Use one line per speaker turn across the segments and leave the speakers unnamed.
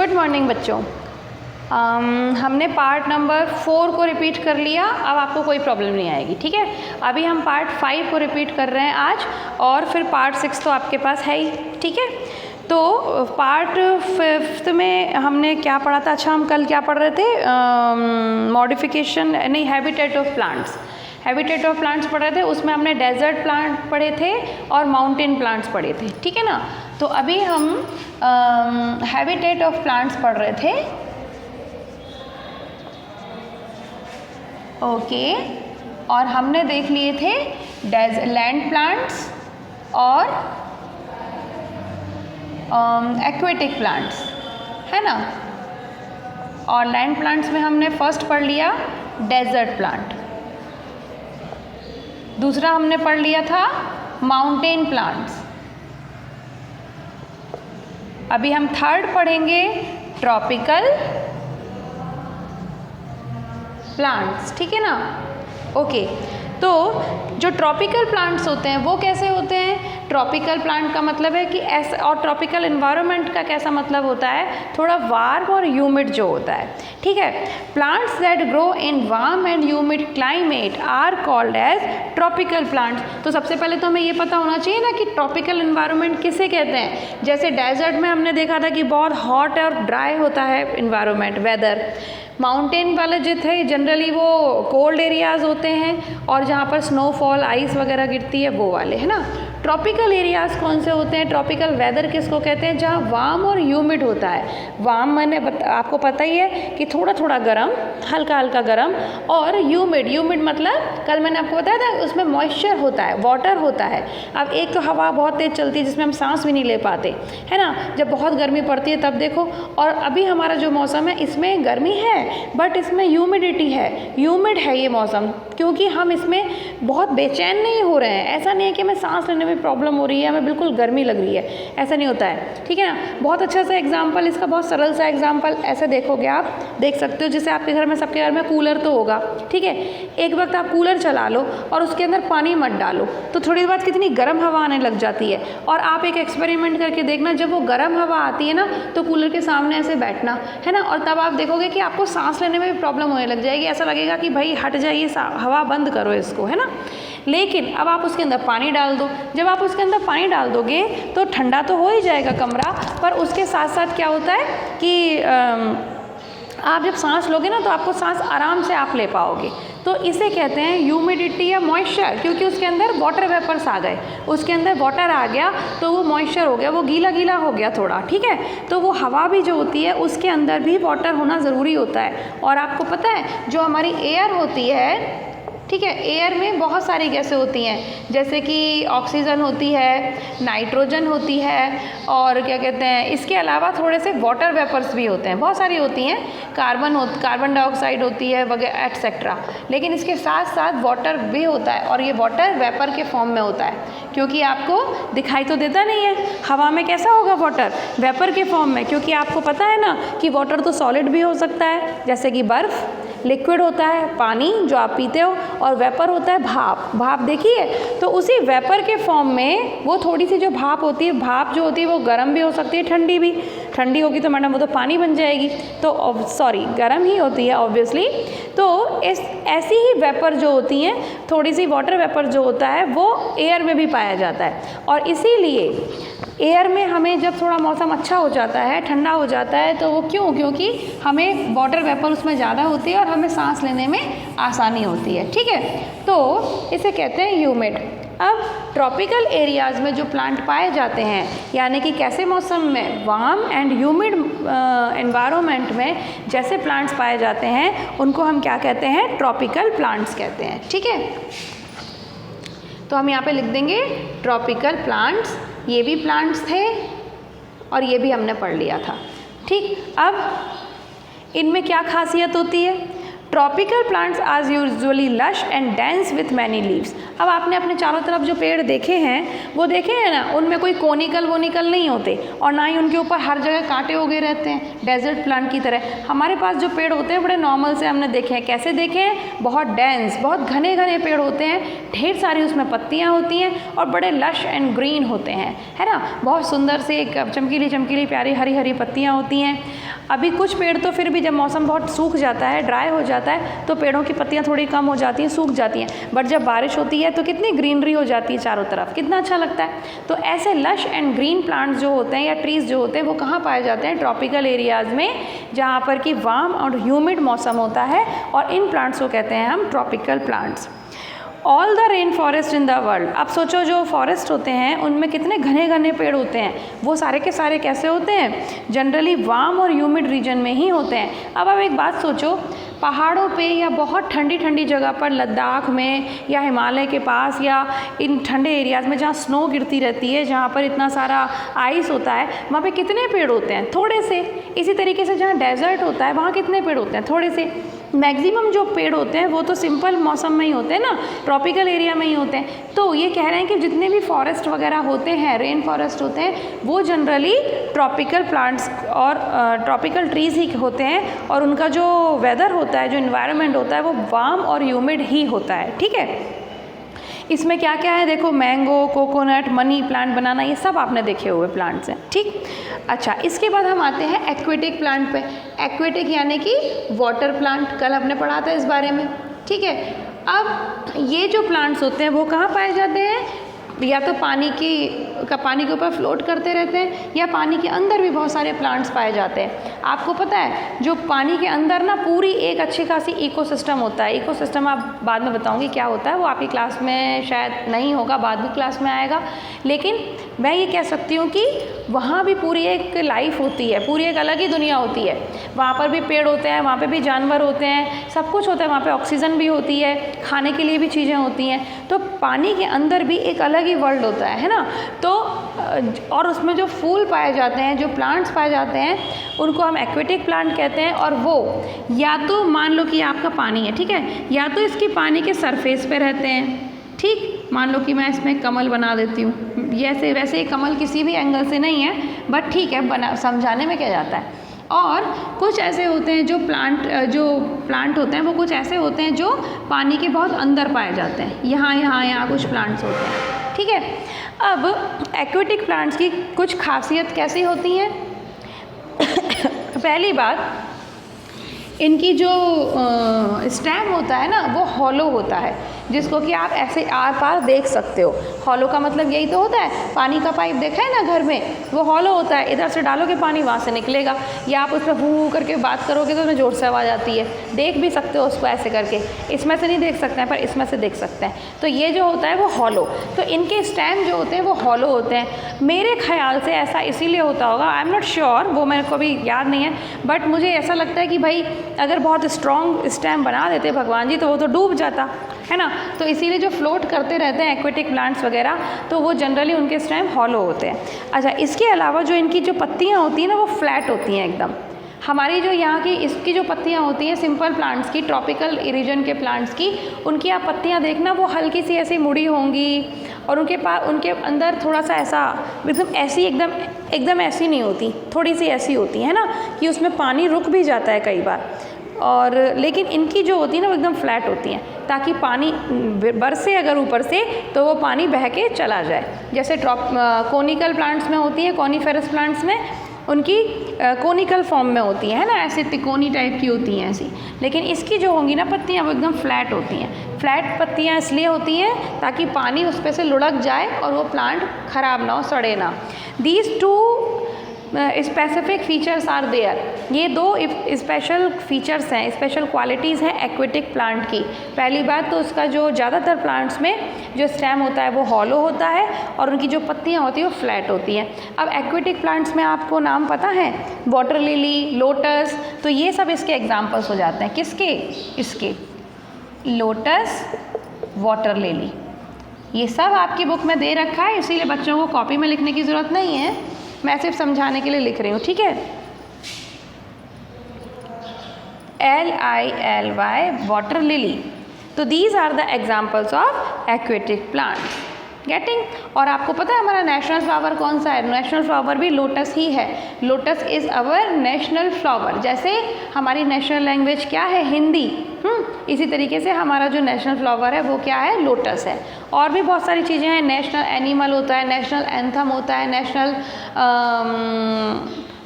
Good morning बच्चों। हमने part number 4 को रिपीट कर लिया। अब आपको कोई प्रॉब्लम नहीं आएगी, ठीक है। अभी हम पार्ट 5 को रिपीट कर रहे हैं आज, और फिर पार्ट 6 तो आपके पास है ही, ठीक है। तो पार्ट 5 में हमने क्या पढ़ा था? अच्छा, हम कल क्या पढ़ रहे थे? मॉडिफिकेशन नहीं, habitat of plants. Habitat of plants पढ़ रहे थे, उसमें हमने डेजर्ट प्लांट पढ़े थे और माउंटेन प्लांट्स पढ़े थे, ठीक है ना। तो अभी हम हैबिटेट ऑफ प्लांट्स पढ़ रहे थे, ओके। और हमने देख लिए थे लैंड प्लांट्स और एक्वेटिक प्लांट्स, है ना। और लैंड प्लांट्स में हमने फर्स्ट पढ़ लिया डेजर्ट प्लांट, दूसरा हमने पढ़ लिया था माउंटेन प्लांट्स। अभी हम थर्ड पढ़ेंगे ट्रॉपिकल प्लांट्स, ठीक है ना, ओके। तो जो ट्रॉपिकल प्लांट्स होते हैं वो कैसे होते हैं? ट्रॉपिकल प्लांट का मतलब है कि ऐसा, और ट्रॉपिकल इन्वायरमेंट का कैसा मतलब होता है? थोड़ा वार्म और ह्यूमिड जो होता है, ठीक है। Plants that grow in warm and humid climate are called as tropical plants. तो सबसे पहले तो हमें ये पता होना चाहिए ना कि ट्रॉपिकल इन्वायरमेंट किसे कहते हैं। जैसे डेजर्ट में हमने देखा था कि बहुत हॉट और ड्राई होता है इन्वायरमेंट, वेदर। माउंटेन वाले जो थे जनरली वो कोल्ड एरियाज़ होते हैं, और जहाँ पर स्नोफॉल, आइस वगैरह गिरती है वो वाले, है ना। ट्रॉपिकल एरियाज़ कौन से होते हैं? ट्रॉपिकल वेदर किसको कहते हैं? जहाँ वार्म और ह्यूमिड होता है। वार्म मैंने आपको पता ही है कि थोड़ा थोड़ा गर्म, हल्का हल्का गर्म, और ह्यूमिड मतलब कल मैंने आपको बताया था उसमें मॉइस्चर होता है, वाटर होता है। अब एक तो हवा बहुत तेज़ चलती है जिसमें हम सांस भी नहीं ले पाते, है ना, जब बहुत गर्मी पड़ती है तब देखो। और अभी हमारा जो मौसम है इसमें गर्मी है बट इसमें ह्यूमिडिटी है, ह्यूमिड है ये मौसम, क्योंकि हम इसमें बहुत बेचैन नहीं हो रहे हैं। ऐसा नहीं है कि हमें सांस लेने में प्रॉब्लम हो रही है, हमें बिल्कुल गर्मी लग रही है, ऐसा नहीं होता है, ठीक है ना। बहुत अच्छा सा एग्जांपल, इसका बहुत सरल सा एग्जांपल ऐसे देखोगे, आप देख सकते हो जैसे आपके घर में, सबके घर में कूलर तो होगा, ठीक है। एक वक्त आप कूलर चला लो और उसके अंदर पानी मत डालो तो थोड़ी देर बाद कितनी गर्म हवा आने लग जाती है। और आप एक एक्सपेरिमेंट करके देखना, जब वो गर्म हवा आती है ना तो कूलर के सामने ऐसे बैठना, है ना, और तब आप देखोगे कि आपको सांस लेने में भी प्रॉब्लम होने लग जाएगी। ऐसा लगेगा कि भाई हट जाइए, हवा बंद करो इसको, है ना। लेकिन अब आप उसके अंदर पानी डाल दो, जब आप उसके अंदर पानी डाल दोगे तो ठंडा तो हो ही जाएगा कमरा, पर उसके साथ साथ क्या होता है कि आप जब सांस लोगे ना तो आपको सांस आराम से आप ले पाओगे। तो इसे कहते हैं ह्यूमिडिटी या मॉइस्चर, क्योंकि उसके अंदर वाटर वेपर्स आ गए, उसके अंदर वाटर आ गया तो वो मॉइस्चर हो गया, वो गीला गीला हो गया थोड़ा, ठीक है। तो वो हवा भी जो होती है उसके अंदर भी वाटर होना ज़रूरी होता है। और आपको पता है जो हमारी एयर होती है, ठीक है, एयर में बहुत सारी गैसें होती हैं, जैसे कि ऑक्सीजन होती है, नाइट्रोजन होती है, और क्या कहते हैं, इसके अलावा थोड़े से वाटर वेपर्स भी होते हैं, बहुत सारी होती हैं, कार्बन डाइऑक्साइड होती है वगैरह एटसेट्रा। लेकिन इसके साथ साथ वाटर भी होता है, और ये वाटर वेपर के फॉर्म में होता है, क्योंकि आपको दिखाई तो देता नहीं है। हवा में कैसा होगा वाटर? वेपर के फॉर्म में, क्योंकि आपको पता है ना कि वाटर तो सॉलिड भी हो सकता है, जैसे कि बर्फ़, लिक्विड होता है पानी जो आप पीते हो, और वेपर होता है भाप। भाप देखिए, तो उसी वेपर के फॉर्म में वो थोड़ी सी जो भाप होती है, भाप जो होती है वो गर्म भी हो सकती है, ठंडी भी। ठंडी होगी तो मैडम वो तो पानी बन जाएगी, तो सॉरी गर्म ही होती है ऑब्वियसली। तो ऐसी ही वेपर जो होती हैं, थोड़ी सी वाटर वेपर जो होता है वो एयर में भी पाया जाता है। और इसीलिए एयर में हमें जब थोड़ा मौसम अच्छा हो जाता है, ठंडा हो जाता है, तो वो क्योंकि हमें वाटर वेपर उसमें ज़्यादा होती है और हमें सांस लेने में आसानी होती है, ठीक है। तो इसे कहते हैं ह्यूमिड। अब ट्रॉपिकल एरियाज़ में जो प्लांट पाए जाते हैं, यानी कि कैसे मौसम में, वार्म एंड ह्यूमिड एनवायरनमेंट में जैसे प्लांट्स पाए जाते हैं उनको हम क्या कहते हैं? ट्रॉपिकल प्लांट्स कहते हैं, ठीक है। तो हम यहाँ पे लिख देंगे ट्रॉपिकल प्लांट्स, ये भी प्लांट्स थे और ये भी हमने पढ़ लिया था, ठीक। अब इनमें क्या खासियत होती है? Tropical plants are usually lush and dense with many leaves. अब आपने अपने चारों तरफ जो पेड़ देखे हैं वो देखे हैं ना, उनमें कोई कोनिकल वोनिकल नहीं होते, और ना ही उनके ऊपर हर जगह कांटे उगे रहते हैं डेजर्ट प्लांट की तरह। हमारे पास जो पेड़ होते हैं बड़े नॉर्मल से हमने देखे हैं। कैसे देखे हैं? बहुत डेंस, बहुत घने घने पेड़ होते हैं, ढेर सारी उसमें पत्तियाँ होती हैं और बड़े लश एंड ग्रीन होते हैं, है ना, बहुत सुंदर से चमकीली चमकीली प्यारी हरी हरी पत्तियाँ होती हैं। अभी कुछ पेड़ तो फिर भी जब मौसम बहुत सूख जाता है, ड्राई हो जाता है, तो पेड़ों की पत्तियाँ थोड़ी कम हो जाती हैं, सूख जाती हैं, बट जब बारिश होती है तो कितनी ग्रीनरी हो जाती है चारों तरफ, कितना अच्छा लगता है। तो ऐसे लश एंड ग्रीन प्लांट्स जो होते हैं या ट्रीज़ जो होते हैं वो कहाँ पाए जाते हैं? ट्रॉपिकल एरियाज़ में, जहाँ पर कि वार्म और ह्यूमिड मौसम होता है, और इन प्लांट्स को कहते हैं हम tropical plants. All the rain forest in the world, अब सोचो जो फॉरेस्ट होते हैं उनमें कितने घने घने पेड़ होते हैं, वो सारे के सारे कैसे होते हैं? जनरली वार्म और ह्यूमिड रीजन में ही होते हैं। अब एक बात सोचो, पहाड़ों पे या बहुत ठंडी ठंडी जगह पर, लद्दाख में या हिमालय के पास या इन ठंडे एरियाज़ में जहाँ स्नो गिरती रहती है, जहाँ पर इतना सारा आइस होता है, वहाँ पे कितने पेड़ होते हैं? थोड़े से। इसी तरीके से जहाँ डेजर्ट होता है वहाँ कितने पेड़ होते हैं? थोड़े से। मैक्सिमम जो पेड़ होते हैं वो तो सिंपल मौसम में ही होते हैं ना, ट्रॉपिकल एरिया में ही होते हैं। तो ये कह रहे हैं कि जितने भी फॉरेस्ट वगैरह होते हैं, रेन फॉरेस्ट होते हैं, वो जनरली ट्रॉपिकल प्लांट्स और ट्रॉपिकल ट्रीज़ ही होते हैं, और उनका जो वेदर होता है, जो इन्वायरमेंट होता है, वो वार्म और ह्यूमिड ही होता है। ठीक है, इसमें क्या क्या है देखो, मैंगो, कोकोनट, मनी प्लांट, बनाना, ये सब आपने देखे हुए प्लांट्स हैं। ठीक, अच्छा, इसके बाद हम आते हैं एक्वेटिक प्लांट पे। एक्वेटिक यानी कि वाटर प्लांट, कल हमने पढ़ा था इस बारे में। ठीक है, अब ये जो प्लांट्स होते हैं वो कहाँ पाए जाते हैं? या तो पानी के ऊपर फ्लोट करते रहते हैं, या पानी के अंदर भी बहुत सारे प्लांट्स पाए जाते हैं। आपको पता है जो पानी के अंदर ना पूरी एक अच्छी खासी इकोसिस्टम होता है। इकोसिस्टम आप बाद में बताऊंगी क्या होता है, वो आपकी क्लास में शायद नहीं होगा, बाद में क्लास में आएगा। लेकिन मैं ये कह सकती हूँ कि वहाँ भी पूरी एक लाइफ होती है, पूरी एक अलग ही दुनिया होती है। वहाँ पर भी पेड़ होते हैं, वहाँ पे भी जानवर होते हैं, सब कुछ होता है। वहाँ पे ऑक्सीजन भी होती है, खाने के लिए भी चीज़ें होती हैं। तो पानी के अंदर भी एक अलग ही वर्ल्ड होता है ना। तो और उसमें जो फूल पाए जाते हैं, जो प्लांट्स पाए जाते हैं, उनको हम एक्वेटिक प्लांट कहते हैं। और वो या तो मान लो कि आपका पानी है, ठीक है, या तो इसकी पानी के सरफेस पे रहते हैं। ठीक, मान लो कि मैं इसमें कमल बना देती हूँ, जैसे वैसे ये कमल किसी भी एंगल से नहीं है, बट ठीक है, बना समझाने में क्या जाता है। और कुछ ऐसे होते हैं जो प्लांट होते हैं, वो कुछ ऐसे होते हैं जो पानी के बहुत अंदर पाए जाते हैं। यहाँ कुछ प्लांट्स होते हैं। ठीक है, अब एक्वेटिक प्लांट्स की कुछ खासियत कैसी होती हैं? पहली बात, इनकी जो स्टेम होता है ना, वो हॉलो होता है, जिसको कि आप ऐसे आर पार देख सकते हो। हॉलो का मतलब यही तो होता है, पानी का पाइप देखा है ना घर में, वो हॉलो होता है। इधर से डालोगे पानी, वहाँ से निकलेगा, या आप उसमें हू करके बात करोगे तो उसमें ज़ोर से आवाज़ आती है। देख भी सकते हो उसको ऐसे करके, इसमें से नहीं देख सकते हैं पर इसमें से देख सकते हैं। तो ये जो होता है वो हॉलो, तो इनके स्टेम जो होते हैं वो हॉलो होते हैं। मेरे ख्याल से ऐसा इसीलिए होता होगा, आई एम नॉट श्योर, वो मेरे को भी याद नहीं है, बट मुझे ऐसा लगता है कि भाई अगर बहुत स्ट्रॉन्ग स्टेम बना देते भगवान जी तो वो तो डूब जाता है ना। तो इसीलिए जो फ्लोट करते रहते हैं एक्वेटिक प्लांट्स वगैरह, तो वो जनरली उनके स्टेम हॉलो होते हैं। अच्छा, इसके अलावा जो इनकी जो पत्तियाँ होती हैं ना, वो फ्लैट होती हैं एकदम। हमारी जो यहाँ की इसकी जो पत्तियाँ होती हैं सिंपल प्लांट्स की, ट्रॉपिकल रीजन के प्लांट्स की, उनकी आप पत्तियाँ देखना, वो हल्की सी ऐसी मुड़ी होंगी, और उनके अंदर थोड़ा सा ऐसा एकदम ऐसी एकदम ऐसी नहीं होती, थोड़ी सी ऐसी होती है ना, कि उसमें पानी रुक भी जाता है कई बार। और लेकिन इनकी जो होती है ना, वो एकदम फ्लैट होती हैं, ताकि पानी बरसे अगर ऊपर से तो वो पानी बह के चला जाए। जैसे कोनिकल प्लांट्स में होती है, कॉनीफेरस प्लांट्स में उनकी कोनिकल फॉर्म में होती है ना, ऐसे तिकोनी टाइप की होती हैं ऐसी। लेकिन इसकी जो होंगी ना पत्तियाँ, वो एकदम फ्लैट होती हैं। फ्लैट पत्तियाँ इसलिए होती हैं ताकि पानी उस पर से लुढ़क जाए और वो प्लांट ख़राब ना हो, सड़े ना। These two specific features are there, ये दो स्पेशल फीचर्स हैं, स्पेशल क्वालिटीज़ हैं एक्वेटिक प्लांट की। पहली बात तो उसका जो ज़्यादातर प्लांट्स में जो स्टेम होता है वो हॉलो होता है, और उनकी जो पत्तियाँ होती हैं वो फ्लैट होती हैं। अब एक्वेटिक प्लांट्स में आपको नाम पता है, वाटर लिली, लोटस, तो ये सब इसके एग्जाम्पल्स हो जाते हैं। किसके? इसके, लोटस, वाटर लिली, ये सब आपकी बुक में दे रखा है, इसीलिए बच्चों को कॉपी में लिखने की ज़रूरत नहीं है, मैं सिर्फ समझाने के लिए लिख रही हूँ। ठीक है, LILY, वाटर लिली। तो these are the examples of aquatic plants. Getting? और आपको पता है हमारा नेशनल फ्लावर कौन सा है? नेशनल फ्लावर भी लोटस ही है। Lotus is our national flower. जैसे हमारी नेशनल लैंग्वेज क्या है? हिंदी। इसी तरीके से हमारा जो नेशनल फ्लावर है वो क्या है? लोटस है। और भी बहुत सारी चीज़ें हैं, नेशनल एनिमल होता है, नेशनल एंथम होता है, नेशनल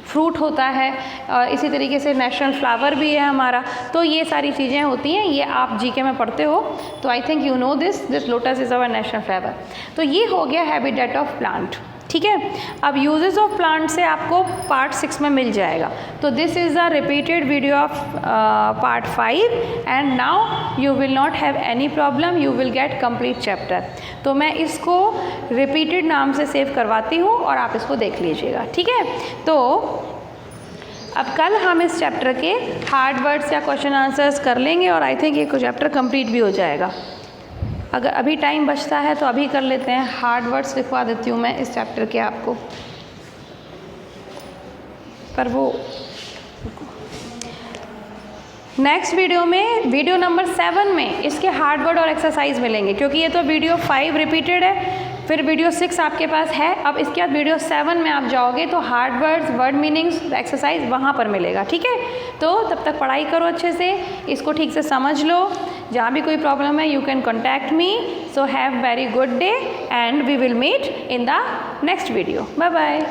फ्रूट होता है, इसी तरीके से नेशनल फ्लावर भी है हमारा। तो ये सारी चीज़ें होती हैं, ये आप जीके में पढ़ते हो, तो I think you know this lotus is our national flower. तो ये हो गया हैबिटेट ऑफ प्लांट, ठीक है। अब यूजेस ऑफ प्लांट से आपको पार्ट 6 में मिल जाएगा। तो this is a repeated video of part 5 and now you will not have any problem, you will get complete chapter. तो मैं इसको रिपीटेड नाम से सेव करवाती हूँ और आप इसको देख लीजिएगा, ठीक है। तो अब कल हम इस चैप्टर के हार्ड वर्ड्स या क्वेश्चन आंसर्स कर लेंगे और आई थिंक ये चैप्टर कंप्लीट भी हो जाएगा। अगर अभी टाइम बचता है तो अभी कर लेते हैं। हार्ड वर्ड्स लिखवा देती हूँ मैं इस चैप्टर के आपको, पर वो नेक्स्ट वीडियो में, वीडियो नंबर 7 में इसके हार्ड वर्ड और एक्सरसाइज मिलेंगे, क्योंकि ये तो वीडियो 5 रिपीटेड है, फिर वीडियो 6 आपके पास है। अब इसके बाद वीडियो 7 में आप जाओगे तो hard words, word meanings, exercise वहाँ पर मिलेगा, ठीक है। तो तब तक पढ़ाई करो अच्छे से, इसको ठीक से समझ लो। जहाँ भी कोई प्रॉब्लम है you can contact me. So have very good day and we will meet in the next video. Bye bye.